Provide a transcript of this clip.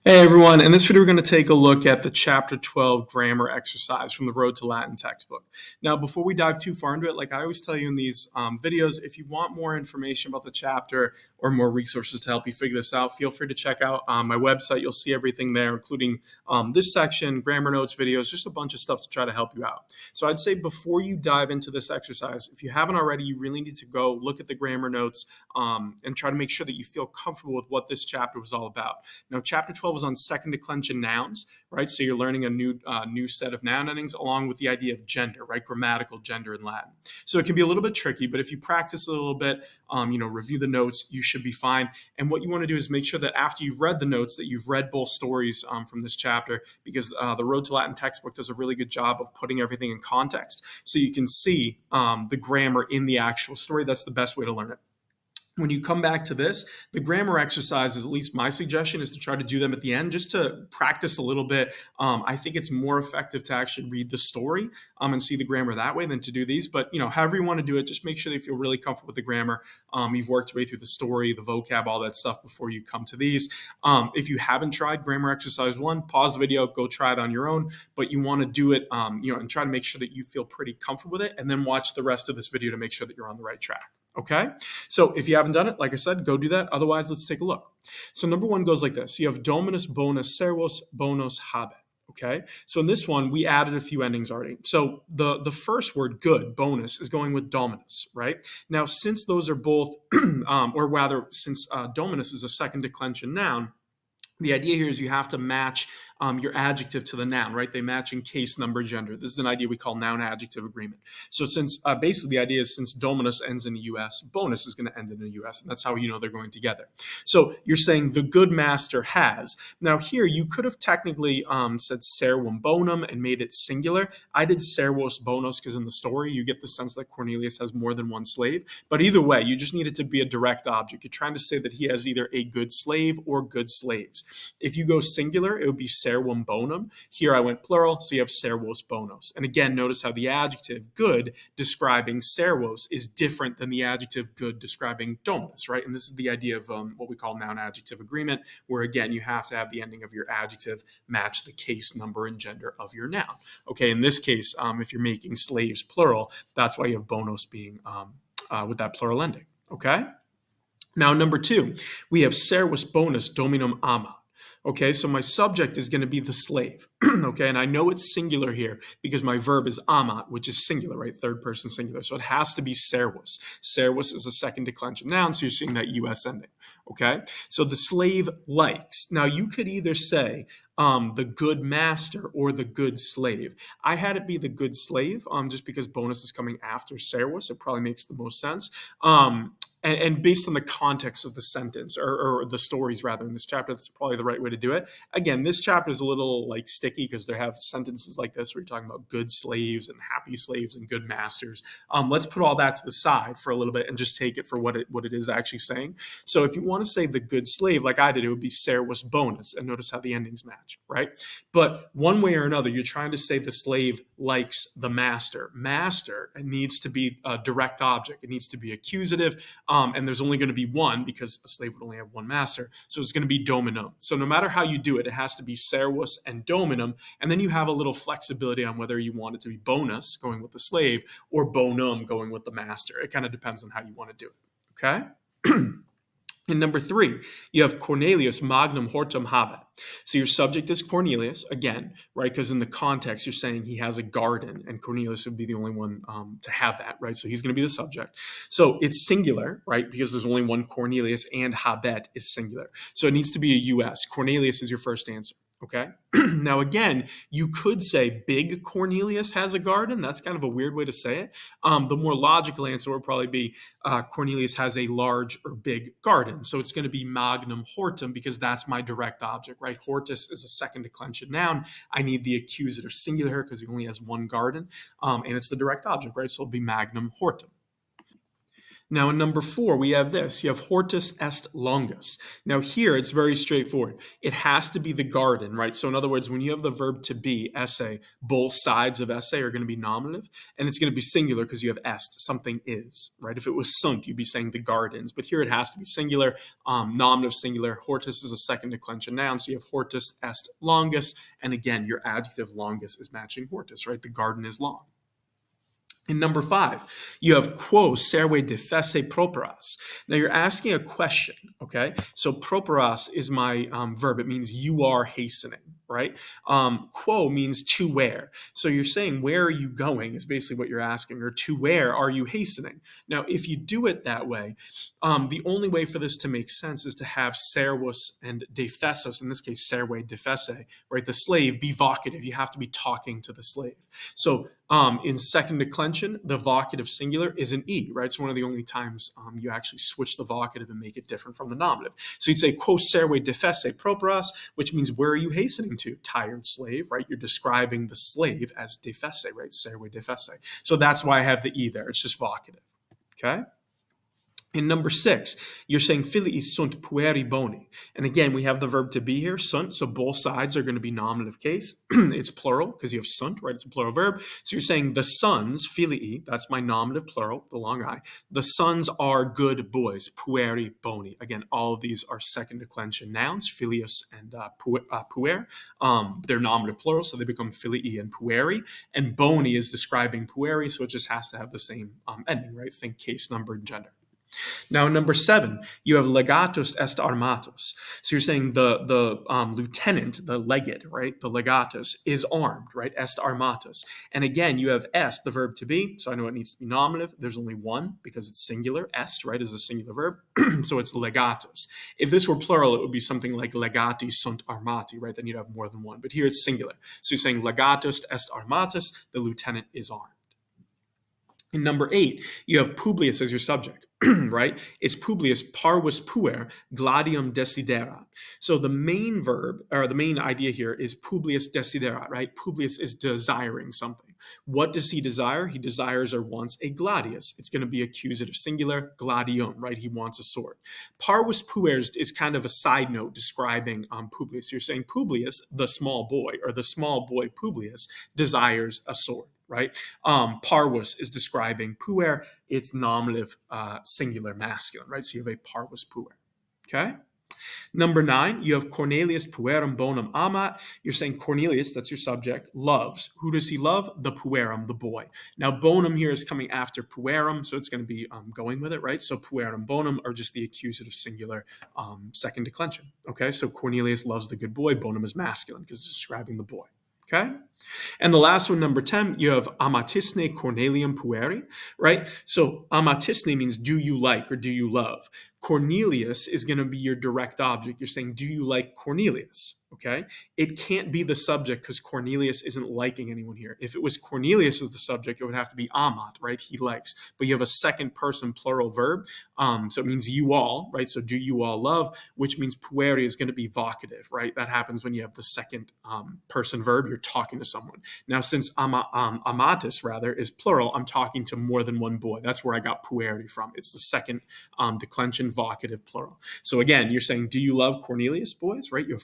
Hey everyone, in this video we're going to take a look at the Chapter 12 Grammar Exercise from the Road to Latin textbook. Now before we dive too far into it, like I always tell you in these videos, if you want more information about the chapter or more resources to help you figure this out, feel free to check out my website. You'll see everything there, including this section, grammar notes, videos, just a bunch of stuff to try to help you out. So I'd say before you dive into this exercise, if you haven't already, you really need to go look at the grammar notes and try to make sure that you feel comfortable with what this chapter was all about. Now, Chapter 12 is on second declension nouns, right? So you're learning a new set of noun endings along with the idea of gender, right? Grammatical gender in Latin. So it can be a little bit tricky, but if you practice a little bit, review the notes, you should be fine. And what you want to do is make sure that after you've read the notes that you've read both stories from this chapter, because the Road to Latin textbook does a really good job of putting everything in context so you can see the grammar in the actual story. That's the best way to learn it. When you come back to this, the grammar exercises, at least my suggestion is to try to do them at the end just to practice a little bit. I think it's more effective to actually read the story and see the grammar that way than to do these. But, however you want to do it, just make sure that you feel really comfortable with the grammar. You've worked your way through the story, the vocab, all that stuff before you come to these. If you haven't tried grammar exercise 1, pause the video, go try it on your own. But you want to do it, and try to make sure that you feel pretty comfortable with it, and then watch the rest of this video to make sure that you're on the right track. Okay, so if you haven't done it, like I said, go do that. Otherwise, let's take a look. So number 1 goes like this. You have dominus, bonus, servus, bonus, habet. Okay, so in this one, we added a few endings already. So the first word, good, bonus, is going with dominus, right? Now, since those are both, or rather, since dominus is a second declension noun, the idea here is you have to match your adjective to the noun, right? They match in case, number, gender. This is an idea we call noun-adjective agreement. So since basically the idea is since dominus ends in a US, bonus is going to end in a US, and that's how you know they're going together. So you're saying the good master has. Now here you could have technically said servum bonum and made it singular. I did servus bonus because in the story you get the sense that Cornelius has more than one slave. But either way, you just need it to be a direct object. You're trying to say that he has either a good slave or good slaves. If you go singular, it would be servum bonum. Here I went plural, so you have servus bonus. And again, notice how the adjective good describing servus is different than the adjective good describing dominus, right? And this is the idea of what we call noun-adjective agreement, where again, you have to have the ending of your adjective match the case, number, and gender of your noun. Okay, in this case, if you're making slaves plural, that's why you have bonus being with that plural ending, okay? Now, number 2, we have servus bonus dominum amat. Okay, so my subject is going to be the slave. Okay, and I know it's singular here because my verb is amat, which is singular, right? Third person singular. So it has to be servus. Servus is a second declension noun, so you're seeing that US ending. Okay, so the slave likes. Now you could either say the good master or the good slave. I had it be the good slave just because bonus is coming after servus. It probably makes the most sense. And based on the context of the sentence or the stories rather in this chapter, that's probably the right way to do it. Again, this chapter is a little like sticky because they have sentences like this where you're talking about good slaves and happy slaves and good masters. Let's put all that to the side for a little bit and just take it for what it is actually saying. So if you want to say the good slave, like I did, it would be servus bonus. And notice how the endings match, right? But one way or another, you're trying to say the slave likes the master. Master needs to be a direct object. It needs to be accusative. And there's only going to be one because a slave would only have one master. So it's going to be dominum. So no matter how you do it, it has to be servus and dominum. And then you have a little flexibility on whether you want it to be bonus going with the slave or bonum going with the master. It kind of depends on how you want to do it. Okay? In number 3, you have Cornelius magnum hortum habet. So your subject is Cornelius, again, right? Because in the context, you're saying he has a garden, and Cornelius would be the only one to have that, right? So he's going to be the subject. So it's singular, right? Because there's only one Cornelius, and habet is singular. So it needs to be a US. Cornelius is your first answer. Okay. Now, again, you could say big Cornelius has a garden. That's kind of a weird way to say it. The more logical answer would probably be Cornelius has a large or big garden. So it's going to be magnum hortum because that's my direct object, right? Hortus is a second declension noun. I need the accusative singular here because he only has one garden. And it's the direct object, right? So it'll be magnum hortum. Now in number 4, we have this. You have hortus est longus. Now here, it's very straightforward. It has to be the garden, right? So in other words, when you have the verb to be, esse, both sides of esse are going to be nominative, and it's going to be singular because you have est, something is, right? If it was sunt, you'd be saying the gardens, but here it has to be singular, nominative singular. Hortus is a second declension noun, so you have hortus est longus, and again, your adjective longus is matching hortus, right? The garden is long. In number 5, you have quo serve defesse properas. Now you're asking a question, okay? So properas is my verb. It means you are hastening, right? Quo means to where. So you're saying, where are you going is basically what you're asking, or to where are you hastening? Now, if you do it that way, the only way for this to make sense is to have servus and defessus, in this case, serve defesse, right? The slave be vocative. You have to be talking to the slave. So in second declension, the vocative singular is an E, right? It's one of the only times you actually switch the vocative and make it different from the nominative. So you'd say, quo serve defesse properas, which means where are you hastening to? Tired slave, right? You're describing the slave as defesse, right? Serve defesse. So that's why I have the E there. It's just vocative, okay? In number 6, you're saying filii sunt pueri boni. And again, we have the verb to be here, sunt, so both sides are going to be nominative case. It's plural because you have sunt, right? It's a plural verb. So you're saying the sons, filii, that's my nominative plural, the long I. The sons are good boys, pueri boni. Again, all of these are second declension nouns, filius and puer. They're nominative plural, so they become filii and pueri. And boni is describing pueri, so it just has to have the same ending, right? Think case, number, and gender. Now, in number 7, you have legatus est armatus. So you're saying the lieutenant, the legate, right? The legatus is armed, right? Est armatus. And again, you have est, the verb to be. So I know it needs to be nominative. There's only one because it's singular. Est, right, is a singular verb. So it's legatus. If this were plural, it would be something like legati sunt armati, right? Then you'd have more than one. But here it's singular. So you're saying legatus est armatus. The lieutenant is armed. In number 8, you have Publius as your subject, right? It's Publius parvus puer gladium desiderat. So the main verb, or the main idea here is Publius desiderat, right? Publius is desiring something. What does he desire? He desires or wants a gladius. It's going to be accusative singular, gladium, right? He wants a sword. Parvus puer is kind of a side note describing Publius. You're saying Publius, the small boy, or the small boy Publius, desires a sword. Right? Parvus is describing puer. It's nominative singular masculine, right? So you have a parvus puer. Okay? Number 9, you have Cornelius puerum bonum amat. You're saying Cornelius, that's your subject, loves. Who does he love? The puerum, the boy. Now, bonum here is coming after puerum, so it's going to be going with it, right? So puerum bonum are just the accusative singular second declension. Okay? So Cornelius loves the good boy. Bonum is masculine because it's describing the boy. Okay? And the last one, number 10, you have amatisne Cornelium pueri, right? So amatisne means do you like or do you love. Cornelius is going to be your direct object. You're saying, do you like Cornelius? Okay? It can't be the subject because Cornelius isn't liking anyone here. If it was Cornelius as the subject, it would have to be amat, right? He likes. But you have a second person plural verb. So it means you all, right? So do you all love, which means pueri is going to be vocative, right? That happens when you have the second person verb. You're talking to someone. Now, since amatis, rather, is plural, I'm talking to more than one boy. That's where I got pueri from. It's the second declension vocative plural. So again, you're saying, do you love Cornelius, boys, right? You have